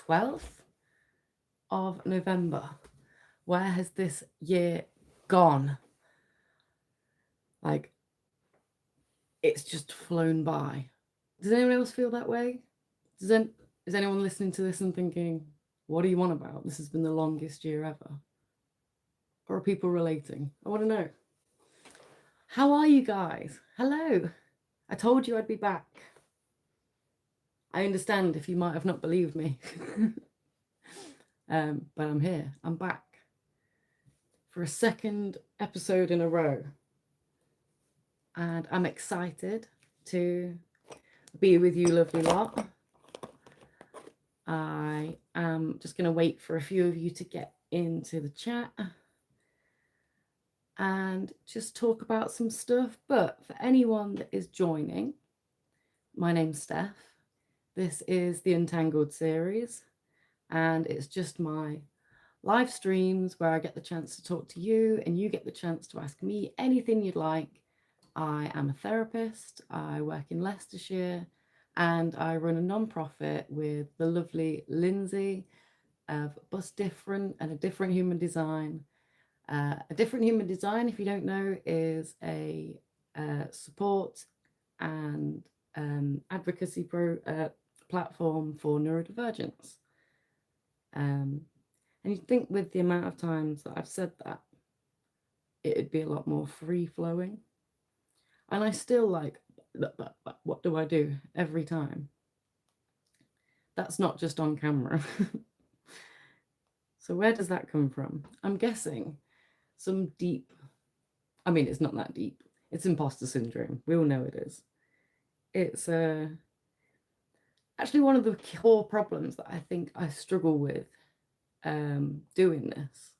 12th of November. Where has this year gone? Like, it's just flown by. Does anyone else feel that way? Is anyone listening to this and thinking, what do you want about? This has been the longest year ever. Or are people relating? I want to know. How are you guys? Hello. I told you I'd be back. I understand if you might have not believed me. But I'm here. I'm back for a second episode in a row. And I'm excited to be with you, lovely lot. I am just going to wait for a few of you to get into the chat and just talk about some stuff. But for anyone that is joining, my name's Steph. This is the Untangled series, and it's just my live streams where I get the chance to talk to you and you get the chance to ask me anything you'd like. I am a therapist. I work in Leicestershire, and I run a non-profit with the lovely Lindsay of Bus Different and A Different Human Design. A Different Human Design, if you don't know, is a support and advocacy platform for neurodivergence. And you'd think with the amount of times that I've said that, it'd be a lot more free-flowing. And I still what do I do every time? That's not just on camera. So where does that come from? I'm guessing some deep, I mean, it's not that deep. It's imposter syndrome. We all know it is. It's actually one of the core problems that I think I struggle with doing this.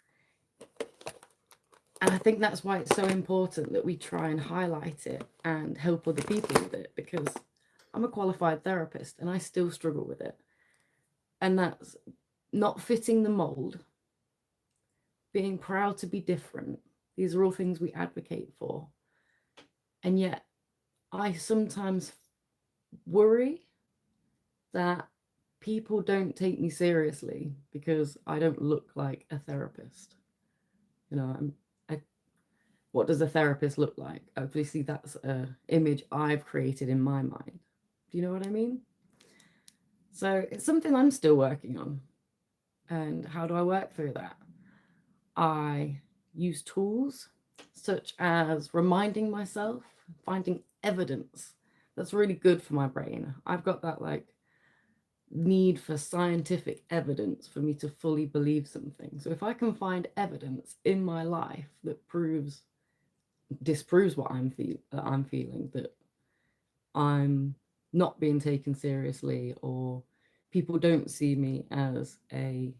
And I think that's why it's so important that we try and highlight it and help other people with it, because I'm a qualified therapist and I still struggle with it. And that's not fitting the mold, being proud to be different. These are all things we advocate for. And yet I sometimes worry that people don't take me seriously because I don't look like a therapist. You know, what does a therapist look like? Obviously, that's an image I've created in my mind. Do you know what I mean? So it's something I'm still working on. And how do I work through that? I use tools such as reminding myself, finding evidence. That's really good for my brain. I've got that need for scientific evidence for me to fully believe something. So if I can find evidence in my life that disproves what I'm feeling, that I'm not being taken seriously, or people don't see me as a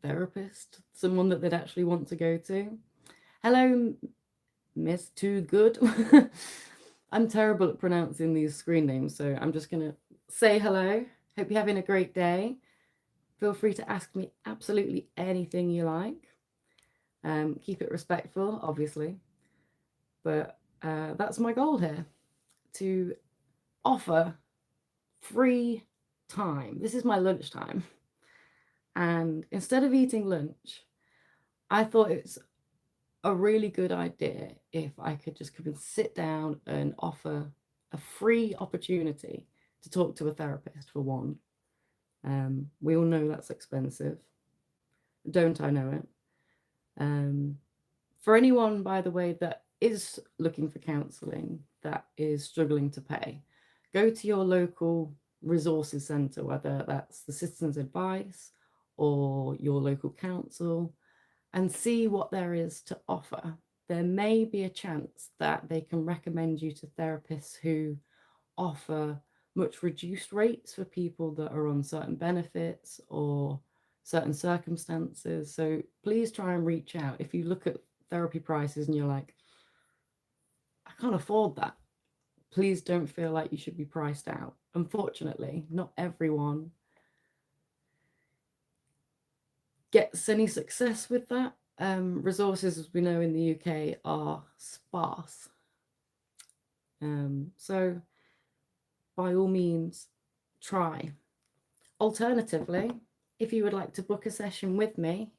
therapist, someone that they'd actually want to go to. Hello, Miss Too Good. I'm terrible at pronouncing these screen names, so I'm just going to say hello. Hope you're having a great day. Feel free to ask me absolutely anything you like. Keep it respectful, obviously. But that's my goal here, to offer free time. This is my lunchtime. And instead of eating lunch, I thought it's a really good idea if I could just come and sit down and offer a free opportunity to talk to a therapist for one. We all know that's expensive. Don't I know it? For anyone, by the way, that is looking for counselling, that is struggling to pay, go to your local resources centre, whether that's the Citizens Advice or your local council, and see what there is to offer. There may be a chance that they can recommend you to therapists who offer much reduced rates for people that are on certain benefits or certain circumstances. So please try and reach out. If you look at therapy prices and you're like, I can't afford that, please don't feel like you should be priced out. Unfortunately, not everyone gets any success with that. Resources, as we know in the UK, are sparse. So by all means, try. Alternatively, if you would like to book a session with me,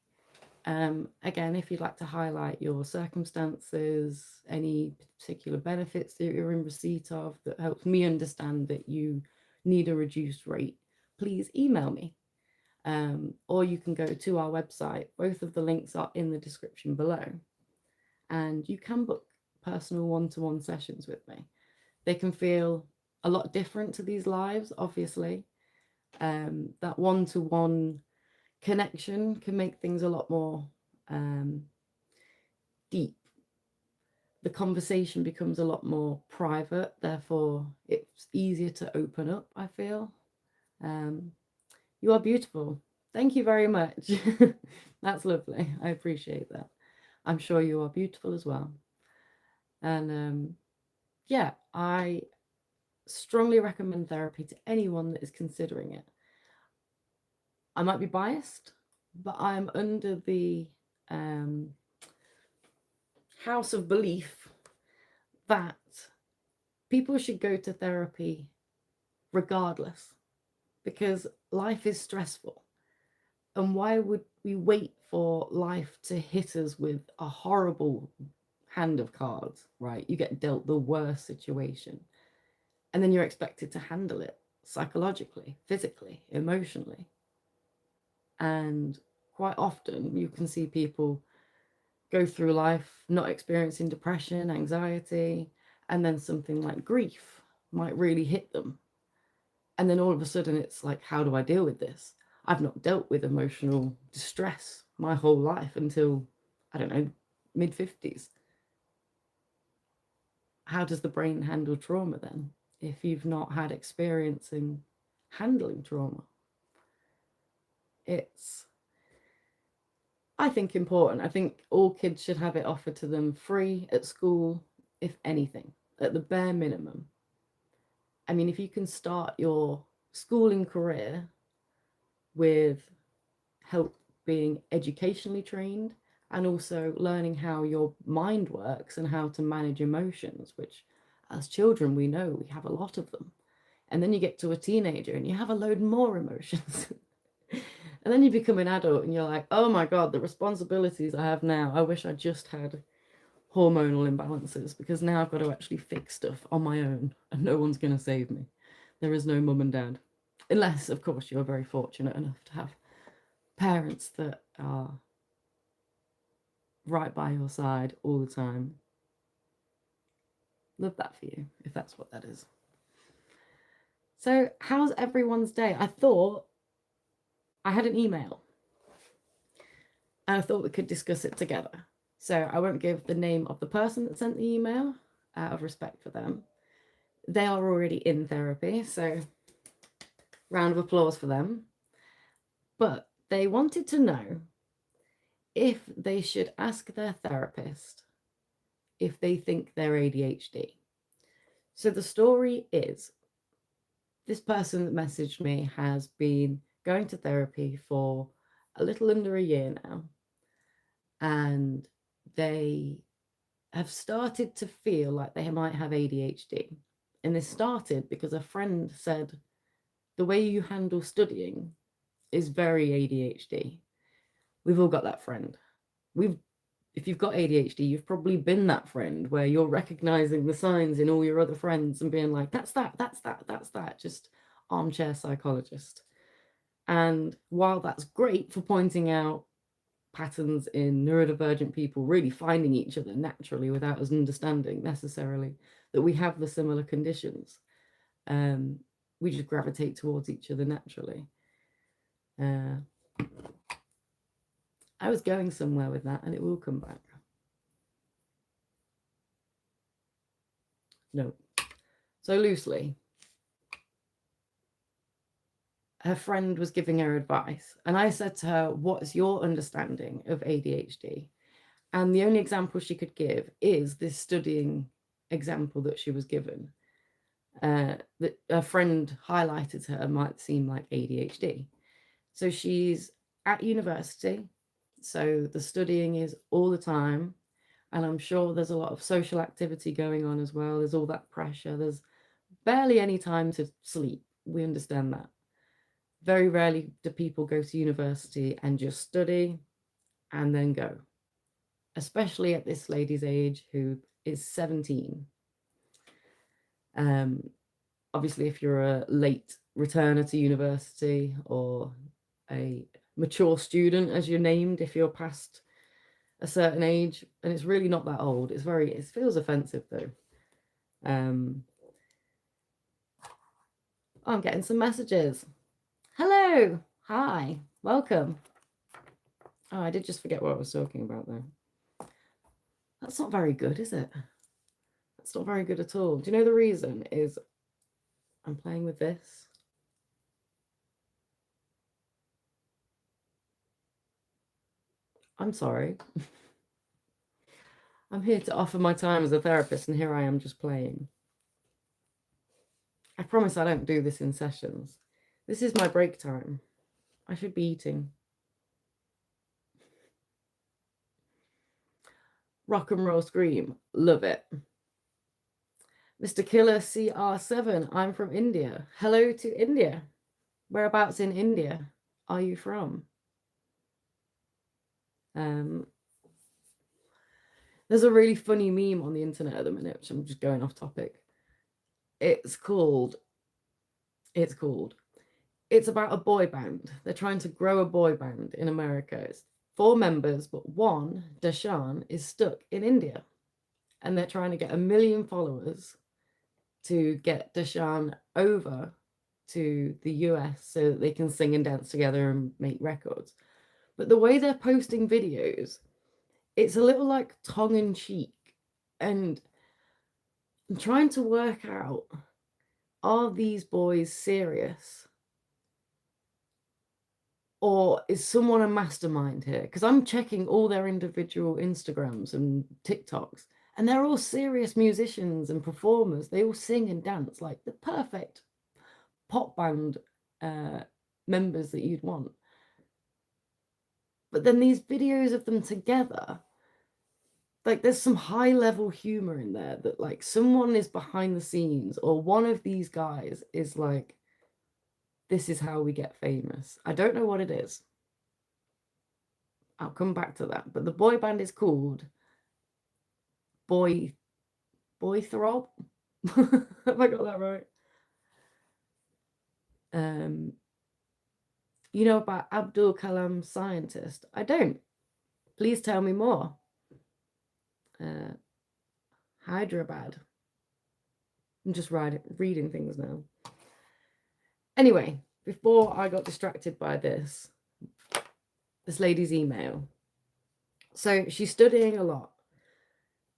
again, if you'd like to highlight your circumstances, any particular benefits that you're in receipt of that helps me understand that you need a reduced rate, please email me. Or you can go to our website. Both of the links are in the description below. And you can book personal one-to-one sessions with me. They can feel a lot different to these lives, obviously. That one-to-one connection can make things a lot more deep. The conversation becomes a lot more private, therefore it's easier to open up, I feel. You are beautiful. Thank you very much. That's lovely. I appreciate that. I'm sure you are beautiful as well. And yeah, I strongly recommend therapy to anyone that is considering it. I might be biased, but I'm under the house of belief that people should go to therapy regardless, because life is stressful. And why would we wait for life to hit us with a horrible hand of cards, right? You get dealt the worst situation, and then you're expected to handle it psychologically, physically, emotionally. And quite often you can see people go through life not experiencing depression, anxiety, and then something like grief might really hit them. And then all of a sudden it's like, how do I deal with this? I've not dealt with emotional distress my whole life until, I don't know, mid-50s. How does the brain handle trauma then, if you've not had experience in handling trauma? It's, I think, important. I think all kids should have it offered to them free at school, if anything, at the bare minimum. I mean, if you can start your schooling career with help being educationally trained and also learning how your mind works and how to manage emotions, which as children, we know we have a lot of them. And then you get to a teenager and you have a load more emotions. And then you become an adult and you're like, oh my God, the responsibilities I have now, I wish I just had hormonal imbalances, because now I've got to actually fix stuff on my own and no one's going to save me. There is no mum and dad. Unless, of course, you're very fortunate enough to have parents that are right by your side all the time. Love that for you, if that's what that is. So how's everyone's day? I thought I had an email and I thought we could discuss it together. So I won't give the name of the person that sent the email out of respect for them. They are already in therapy, so round of applause for them. But they wanted to know if they should ask their therapist if they think they're ADHD. So the story is, this person that messaged me has been going to therapy for a little under a year now, and they have started to feel like they might have ADHD. And this started because a friend said, the way you handle studying is very ADHD. We've all got that friend. If you've got ADHD, you've probably been that friend where you're recognizing the signs in all your other friends and being like, that's that, just armchair psychologist. And while that's great for pointing out patterns in neurodivergent people really finding each other naturally without us understanding necessarily that we have the similar conditions, we just gravitate towards each other naturally. I was going somewhere with that and it will come back. No. So loosely, her friend was giving her advice. And I said to her, what's your understanding of ADHD? And the only example she could give is this studying example that she was given. That a friend highlighted to her might seem like ADHD. So she's at university. So the studying is all the time. And I'm sure there's a lot of social activity going on as well. There's all that pressure. There's barely any time to sleep. We understand that. Very rarely do people go to university and just study and then go, especially at this lady's age who is 17. Obviously, if you're a late returner to university or a mature student, as you're named, if you're past a certain age, and it's really not that old, it feels offensive though. I'm getting some messages. Hello, hi, welcome. Oh, I did just forget what I was talking about though. That's not very good, is it? That's not very good at all. Do you know the reason is I'm playing with this? I'm sorry. I'm here to offer my time as a therapist, and here I am just playing. I promise I don't do this in sessions. This is my break time. I should be eating. Rock and roll scream. Love it. Mr. Killer CR7, I'm from India. Hello to India. Whereabouts in India are you from? There's a really funny meme on the internet at the minute, which I'm just going off topic. It's about a boy band. They're trying to grow a boy band in America. It's 4 members, but one, Dashan, is stuck in India. And they're trying to get 1 million followers to get Dashan over to the US so that they can sing and dance together and make records. But the way they're posting videos, it's a little like tongue-in-cheek. And I'm trying to work out, are these boys serious? Or is someone a mastermind here? Because I'm checking all their individual Instagrams and TikToks, and they're all serious musicians and performers. They all sing and dance like the perfect pop band members that you'd want. But then these videos of them together, like there's some high level humor in there that like someone is behind the scenes, or one of these guys is like, this is how we get famous. I don't know what it is. I'll come back to that. But the boy band is called Boy Throb. Have I got that right? You know about Abdul Kalam scientist? I don't. Please tell me more. Hyderabad. I'm just reading things now. Anyway, before I got distracted by this lady's email. So she's studying a lot.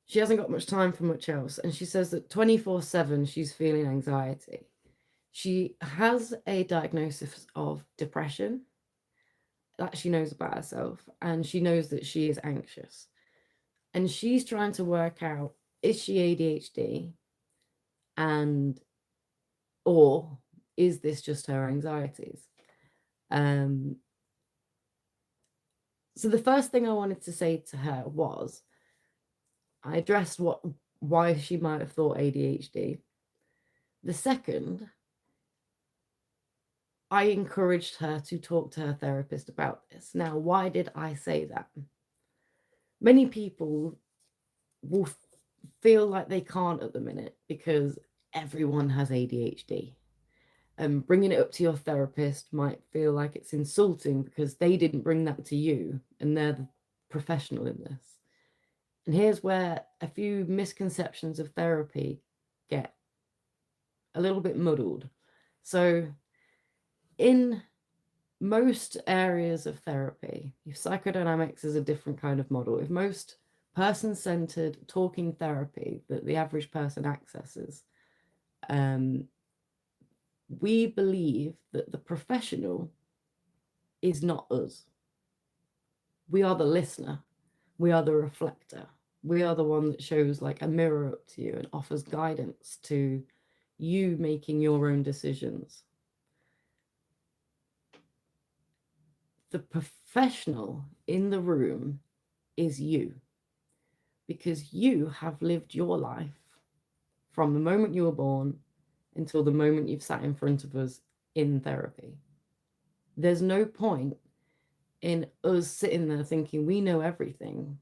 She hasn't got much time for much else. And she says that 24/7 she's feeling anxiety. She has a diagnosis of depression that she knows about herself. And she knows that she is anxious. And she's trying to work out, is she ADHD? Or is this just her anxieties? So the first thing I wanted to say to her was, I addressed why she might have thought ADHD. The second, I encouraged her to talk to her therapist about this. Now, why did I say that? Many people will feel like they can't at the minute because everyone has ADHD. And bringing it up to your therapist might feel like it's insulting because they didn't bring that to you and they're the professional in this. And here's where a few misconceptions of therapy get a little bit muddled. So in most areas of therapy, if psychodynamics is a different kind of model, if most person-centered talking therapy that the average person accesses, we believe that the professional is not us. We are the listener. We are the reflector. We are the one that shows like a mirror up to you and offers guidance to you making your own decisions. The professional in the room is you, because you have lived your life from the moment you were born until the moment you've sat in front of us in therapy. There's no point in us sitting there thinking we know everything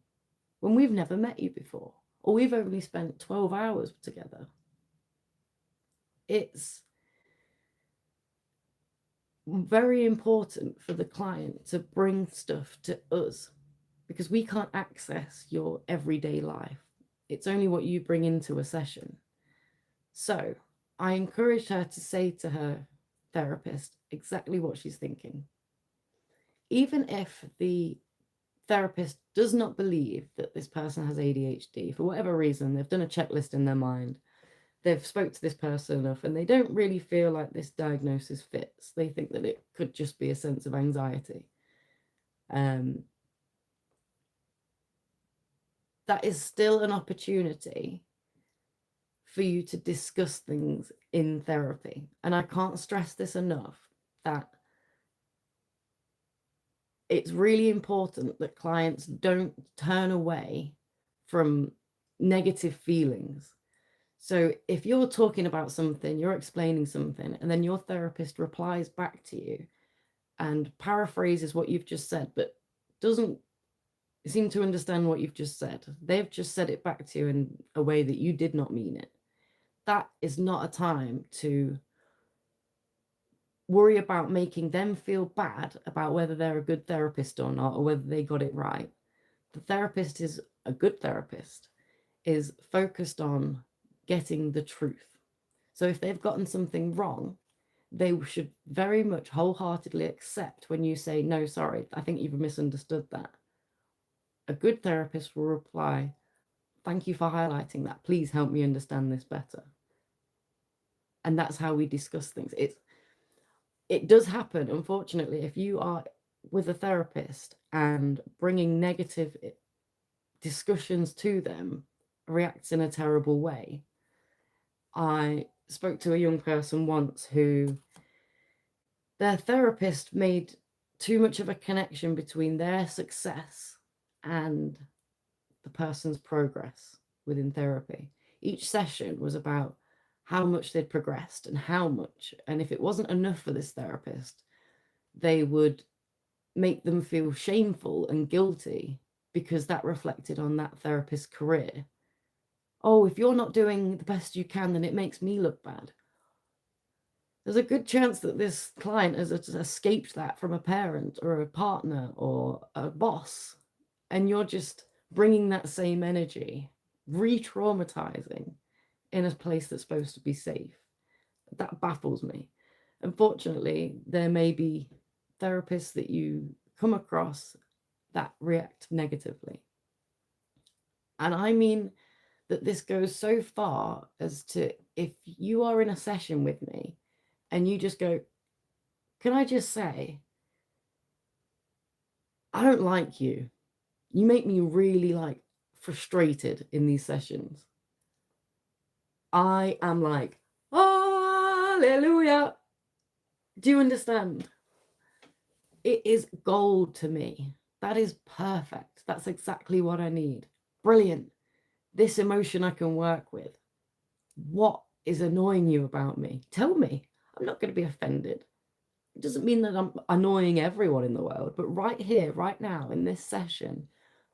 when we've never met you before, or we've only spent 12 hours together. It's very important for the client to bring stuff to us because we can't access your everyday life. It's only what you bring into a session. So I encourage her to say to her therapist exactly what she's thinking. Even if the therapist does not believe that this person has ADHD, for whatever reason, they've done a checklist in their mind, they've spoke to this person enough, and they don't really feel like this diagnosis fits. They think that it could just be a sense of anxiety. That is still an opportunity for you to discuss things in therapy. And I can't stress this enough, that it's really important that clients don't turn away from negative feelings. So if you're talking about something, you're explaining something, and then your therapist replies back to you and paraphrases what you've just said, but doesn't seem to understand what you've just said. They've just said it back to you in a way that you did not mean it. That is not a time to worry about making them feel bad about whether they're a good therapist or not, or whether they got it right. The therapist is a good therapist, is focused on getting the truth. So if they've gotten something wrong, they should very much wholeheartedly accept when you say, no, sorry, I think you've misunderstood that. A good therapist will reply, thank you for highlighting that. Please help me understand this better. And that's how we discuss things. It does happen, unfortunately, if you are with a therapist and bringing negative discussions to them reacts in a terrible way. I spoke to a young person once who their therapist made too much of a connection between their success and the person's progress within therapy. Each session was about how much they'd progressed and how much. And if it wasn't enough for this therapist, they would make them feel shameful and guilty because that reflected on that therapist's career. Oh, if you're not doing the best you can, then it makes me look bad. There's a good chance that this client has escaped that from a parent or a partner or a boss, and you're just bringing that same energy, re-traumatizing in a place that's supposed to be safe. That baffles me. Unfortunately, there may be therapists that you come across that react negatively. And I mean that this goes so far as to, if you are in a session with me and you just go, can I just say, I don't like you. You make me really frustrated in these sessions. I am like, hallelujah. Do you understand? It is gold to me. That is perfect. That's exactly what I need. Brilliant. This emotion I can work with. What is annoying you about me? Tell me. I'm not going to be offended. It doesn't mean that I'm annoying everyone in the world, but right here, right now, in this session,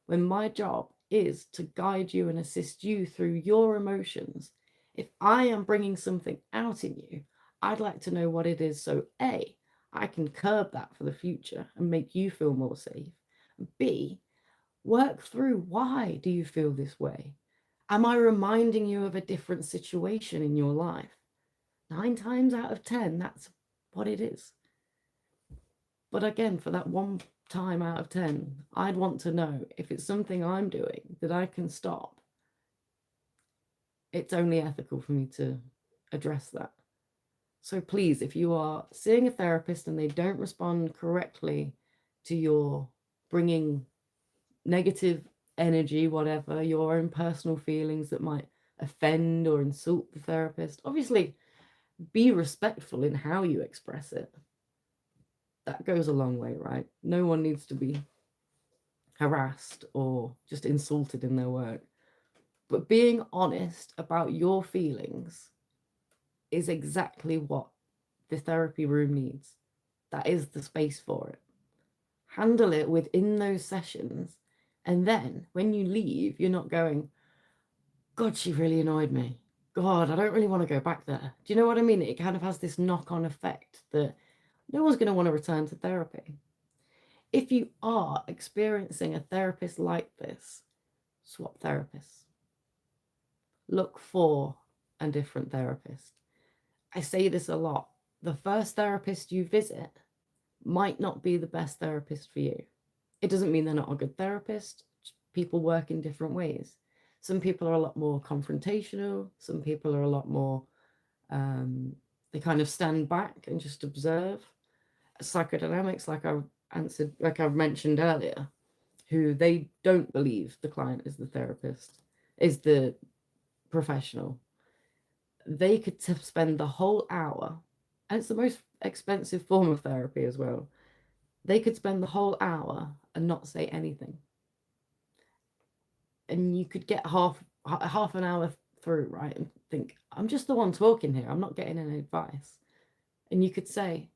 when my job is to guide you and assist you through your emotions, if I am bringing something out in you, I'd like to know what it is, so A, I can curb that for the future and make you feel more safe. B, work through, why do you feel this way? Am I reminding you of a different situation in your life? 9 times out of 10, that's what it is. But again, for that one time out of 10, I'd want to know if it's something I'm doing that I can stop. It's only ethical for me to address that. So please, if you are seeing a therapist and they don't respond correctly to your bringing negative energy, whatever, your own personal feelings that might offend or insult the therapist, obviously be respectful in how you express it. That goes a long way, right? No one needs to be harassed or just insulted in their work. But being honest about your feelings is exactly what the therapy room needs. That is the space for it. Handle it within those sessions. And then when you leave, you're not going, God, she really annoyed me. God, I don't really want to go back there. Do you know what I mean? It kind of has this knock-on effect that no one's going to want to return to therapy. If you are experiencing a therapist like this, swap therapists. Look for a different therapist. I say this a lot. The first therapist you visit might not be the best therapist for you. It doesn't mean they're not a good therapist. People work in different ways. Some people are a lot more confrontational. Some people are a lot more, they kind of stand back and just observe. Psychodynamics, like I've mentioned earlier, who they don't believe the client is the therapist, is the professional. They could spend the whole hour, and it's the most expensive form of therapy as well. They could spend the whole hour and not say anything. And you could get half an hour through, right, and think, I'm just the one talking here. I'm not getting any advice. And you could say,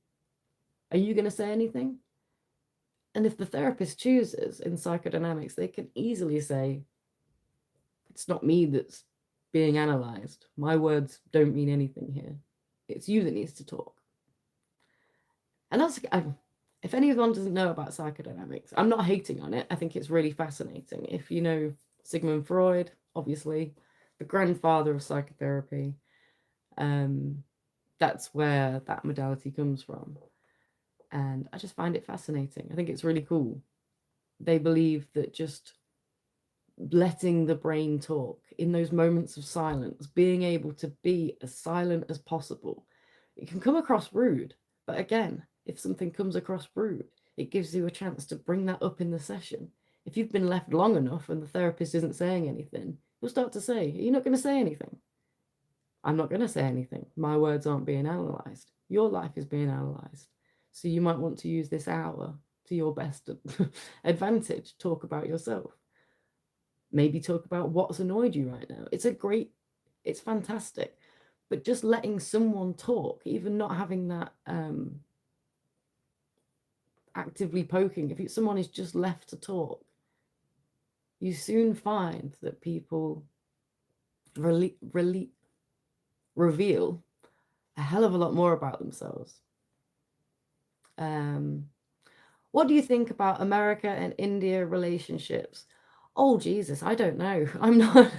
are you going to say anything? And if the therapist chooses in psychodynamics, they can easily say, it's not me that's being analyzed. My words don't mean anything here. It's you that needs to talk. And that's, if anyone doesn't know about psychodynamics, I'm not hating on it. I think it's really fascinating. If you know Sigmund Freud, obviously, the grandfather of psychotherapy, that's where that modality comes from. And I just find it fascinating. I think it's really cool. They believe that just letting the brain talk in those moments of silence, being able to be as silent as possible, it can come across rude. But again, if something comes across rude, it gives you a chance to bring that up in the session. If you've been left long enough and the therapist isn't saying anything, you'll start to say, are you not going to say anything? I'm not going to say anything. My words aren't being analysed. Your life is being analysed. So you might want to use this hour to your best advantage. Talk about yourself. Maybe talk about what's annoyed you right now. It's fantastic. But just letting someone talk, even not having that actively poking, if someone is just left to talk, you soon find that people reveal a hell of a lot more about themselves. What do you think about America and India relationships? Oh, Jesus, I don't know. I'm not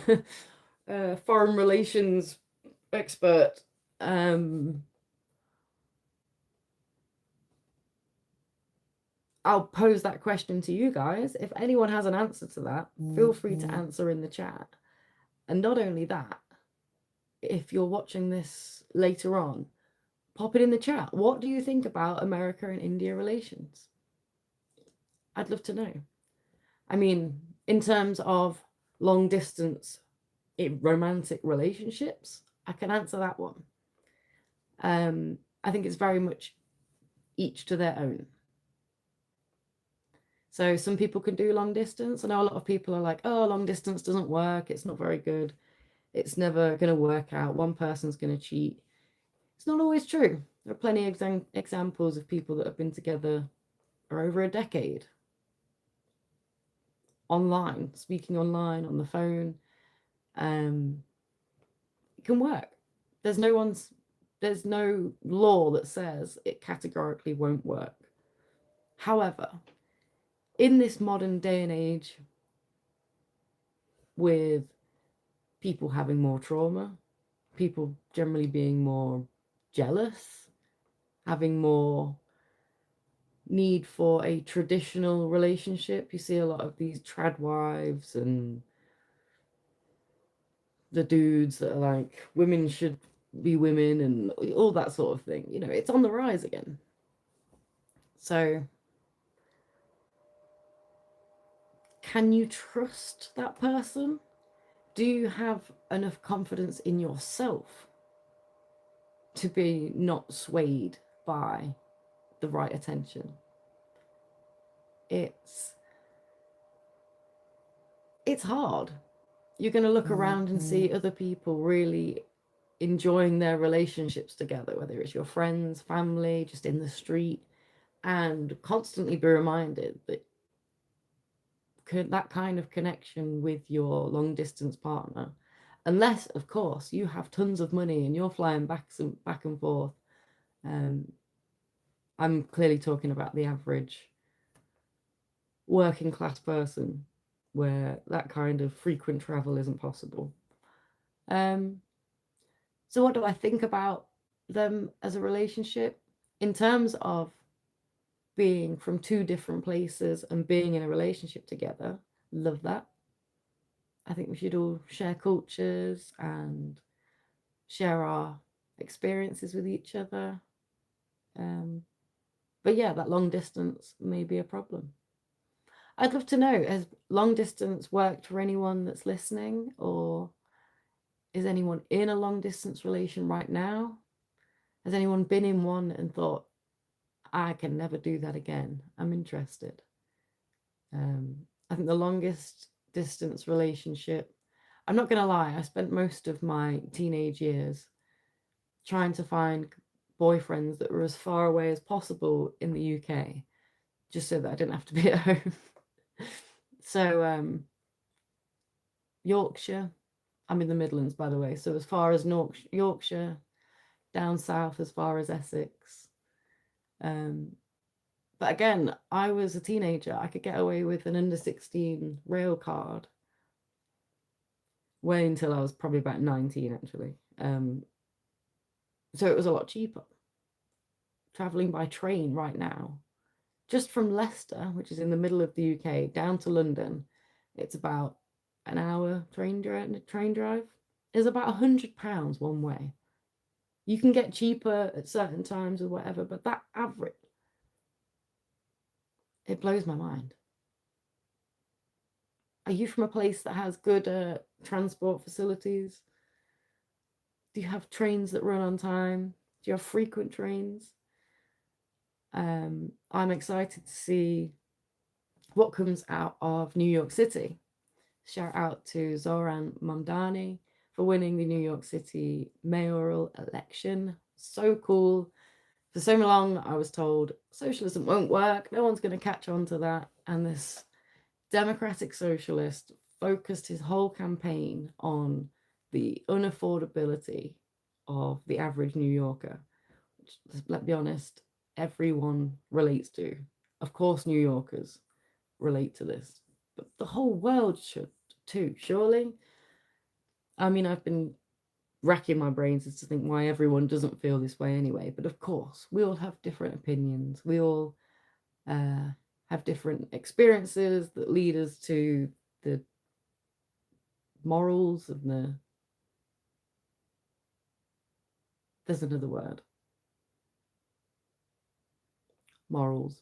a foreign relations expert. I'll pose that question to you guys. If anyone has an answer to that, feel free to answer in the chat. And not only that, if you're watching this later on, pop it in the chat. What do you think about America and India relations? I'd love to know. I mean, in terms of long distance romantic relationships, I can answer that one. I think it's very much each to their own. So some people can do long distance. I know a lot of people are like, oh, long distance doesn't work. It's not very good. It's never going to work out. One person's going to cheat. It's not always true. There are plenty of examples of people that have been together for over a decade. Online, speaking online, on the phone. It can work. There's no law that says it categorically won't work. However, in this modern day and age, with people having more trauma, people generally being more jealous, having more need for a traditional relationship, you see a lot of these trad wives and the dudes that are like, women should be women and all that sort of thing. You know, it's on the rise again. So can you trust that person? Do you have enough confidence in yourself to be not swayed by the right attention? It's hard. You're going to look around and see other people really enjoying their relationships together, whether it's your friends, family, just in the street, and constantly be reminded that that kind of connection with your long distance partner, unless of course you have tons of money and you're flying back and forth. I'm clearly talking about the average working class person where that kind of frequent travel isn't possible. So what do I think about them as a relationship in terms of being from two different places and being in a relationship together? Love that. I think we should all share cultures and share our experiences with each other. But yeah, that long distance may be a problem. I'd love to know, has long distance worked for anyone that's listening, or is anyone in a long distance relation right now? Has anyone been in one and thought, I can never do that again? I'm interested. I think the longest distance relationship, I'm not going to lie, I spent most of my teenage years trying to find boyfriends that were as far away as possible in the UK, just so that I didn't have to be at home. So Yorkshire, I'm in the Midlands, by the way, so as far as Yorkshire, down south as far as Essex. But again, I was a teenager. I could get away with an under 16 rail card way until I was probably about 19, actually. So it was a lot cheaper. Traveling by train right now, just from Leicester, which is in the middle of the UK, down to London, it's about an hour train drive. Is about £100 one way. You can get cheaper at certain times or whatever, but that average, it blows my mind. Are you from a place that has good transport facilities? Do you have trains that run on time? Do you have frequent trains? I'm excited to see what comes out of New York City. Shout out to Zoran Mamdani for winning the New York City mayoral election. So cool. For so long, I was told socialism won't work. No one's going to catch on to that. And this democratic socialist focused his whole campaign on the unaffordability of the average New Yorker, which, let's be honest, everyone relates to. Of course, New Yorkers relate to this, but the whole world should too, surely. I mean, I've been racking my brains as to think why everyone doesn't feel this way anyway, but of course, we all have different opinions. We all have different experiences that lead us to the morals and there's another word. Morals.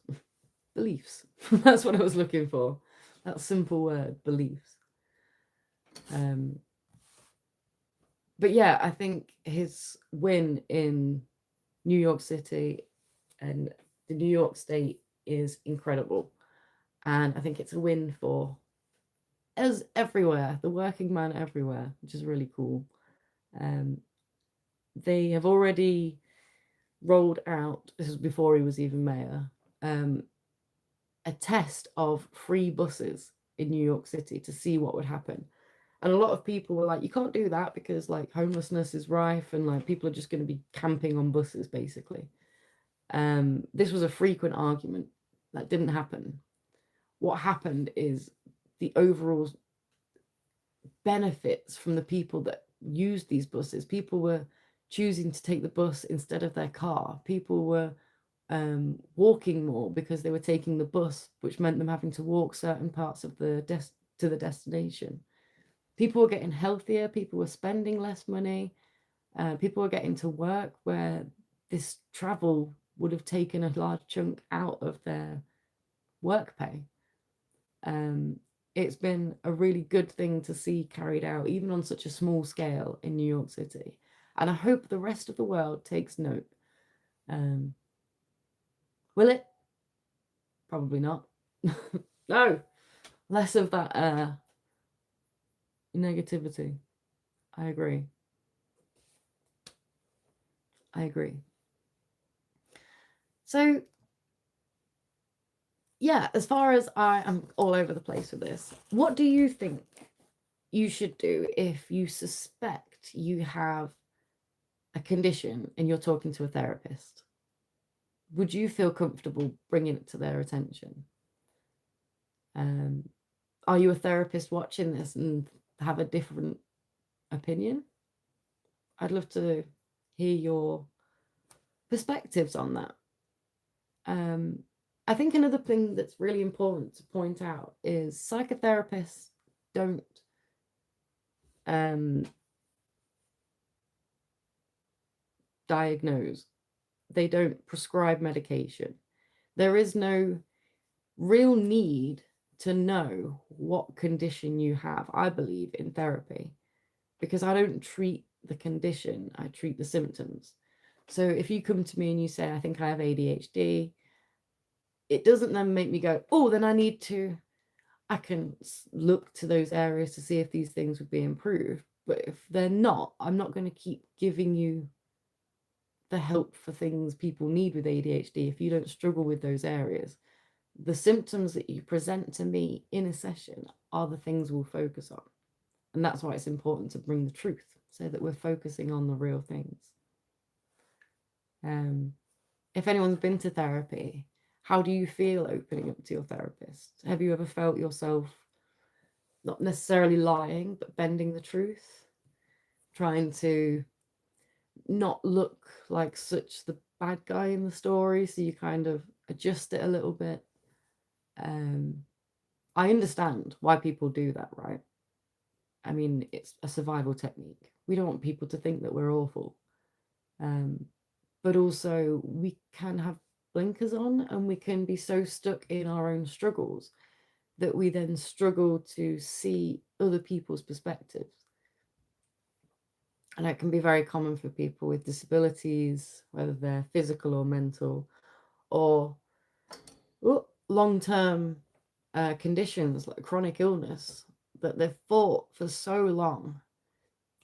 Beliefs. That's what I was looking for. That simple word, beliefs. But yeah, I think his win in New York City and the New York State is incredible. And I think it's a win for us everywhere, the working man everywhere, which is really cool. They have already rolled out, this was before he was even mayor, a test of free buses in New York City to see what would happen. And a lot of people were like, you can't do that because like homelessness is rife and like people are just going to be camping on buses, basically. This was a frequent argument. That didn't happen. What happened is the overall benefits from the people that used these buses. People were choosing to take the bus instead of their car. People were walking more because they were taking the bus, which meant them having to walk certain parts of the to the destination. People were getting healthier. People were spending less money. People were getting to work where this travel would have taken a large chunk out of their work pay. It's been a really good thing to see carried out, even on such a small scale in New York City. And I hope the rest of the world takes note. Will it? Probably not. No, less of that negativity. I agree. I agree. So yeah, as far as I'm all over the place with this, what do you think you should do if you suspect you have a condition and you're talking to a therapist? Would you feel comfortable bringing it to their attention? Are you a therapist watching this and have a different opinion? I'd love to hear your perspectives on that. I think another thing that's really important to point out is psychotherapists don't diagnose, they don't prescribe medication. There is no real need to know what condition you have, I believe, in therapy, because I don't treat the condition, I treat the symptoms. So if you come to me and you say, I think I have ADHD, it doesn't then make me go, oh, then I can look to those areas to see if these things would be improved. But if they're not, I'm not going to keep giving you the help for things people need with ADHD if you don't struggle with those areas. The symptoms that you present to me in a session are the things we'll focus on. And that's why it's important to bring the truth so that we're focusing on the real things. If anyone's been to therapy, how do you feel opening up to your therapist? Have you ever felt yourself not necessarily lying, but bending the truth, trying to not look like such the bad guy in the story, so you kind of adjust it a little bit? I understand why people do that, right? I mean, it's a survival technique. We don't want people to think that we're awful. But also we can have blinkers on and we can be so stuck in our own struggles that we then struggle to see other people's perspectives. And that can be very common for people with disabilities, whether they're physical or mental, or long-term conditions like chronic illness that they've fought for so long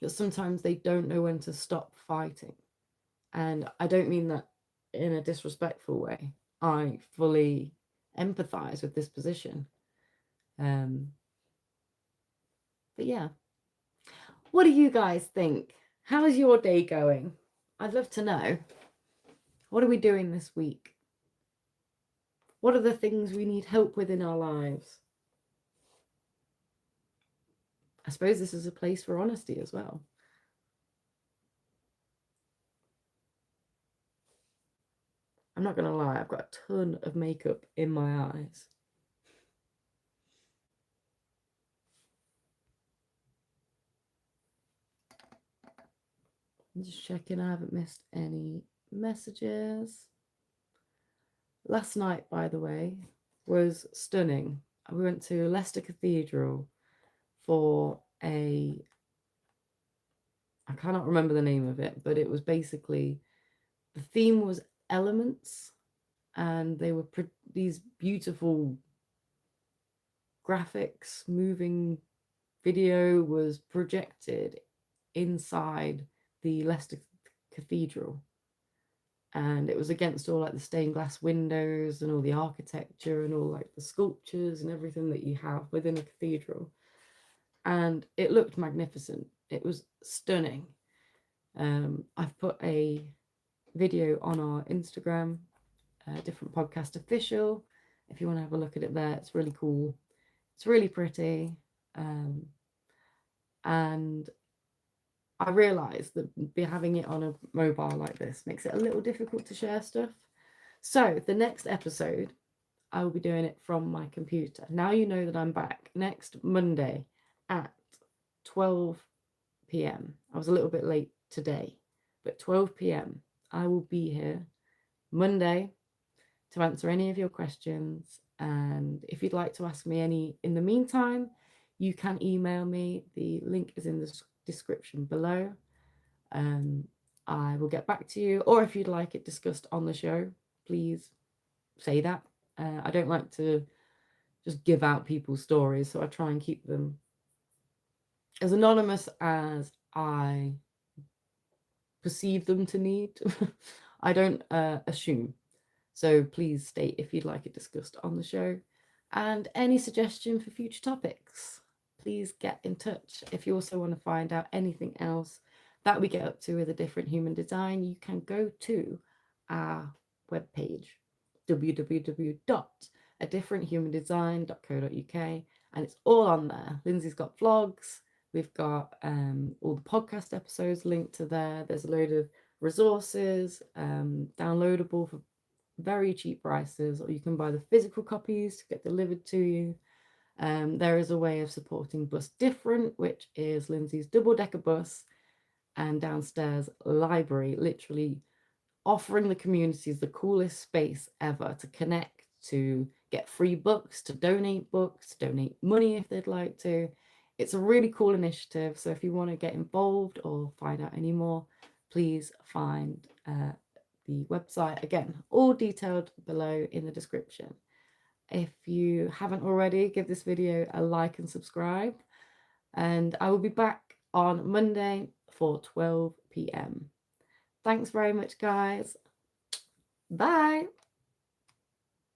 that sometimes they don't know when to stop fighting. And I don't mean that in a disrespectful way. I fully empathize with this position. But yeah, what do you guys think? How's your day going? I'd love to know. What are we doing this week? What are the things we need help with in our lives? I suppose this is a place for honesty as well. I'm not going to lie, I've got a ton of makeup in my eyes. I'm just checking I haven't missed any messages. Last night, by the way, was stunning. We went to Leicester Cathedral for I cannot remember the name of it, but it was basically, the theme was elements, and they were these beautiful graphics, moving video was projected inside the Leicester Cathedral. And it was against all like the stained glass windows and all the architecture and all like the sculptures and everything that you have within a cathedral. And it looked magnificent. It was stunning. I've put a video on our Instagram, Different Podcast Official. If you want to have a look at it there, it's really cool. It's really pretty. And I realised that having it on a mobile like this makes it a little difficult to share stuff. So the next episode, I will be doing it from my computer. Now you know that I'm back next Monday at 12 p.m. I was a little bit late today, but 12 p.m. I will be here Monday to answer any of your questions. And if you'd like to ask me any in the meantime, you can email me. The link is in the description below. I will get back to you, or if you'd like it discussed on the show, please say that. I don't like to just give out people's stories, so I try and keep them as anonymous as I perceive them to need. I don't assume. So please state if you'd like it discussed on the show, and any suggestion for future topics. Please get in touch. If you also want to find out anything else that we get up to with A Different Human Design, you can go to our webpage, www.adifferenthumandesign.co.uk, and it's all on there. Lindsay's got vlogs. We've got all the podcast episodes linked to there. There's a load of resources downloadable for very cheap prices, or you can buy the physical copies to get delivered to you. There is a way of supporting Bus Different, which is Lindsay's double-decker bus and downstairs library, literally offering the communities the coolest space ever to connect, to get free books, to donate money if they'd like to. It's a really cool initiative. So if you want to get involved or find out any more, please find the website. Again, all detailed below in the description. If you haven't already, give this video a like and subscribe. And I will be back on Monday for 12 p.m. Thanks very much, guys. Bye.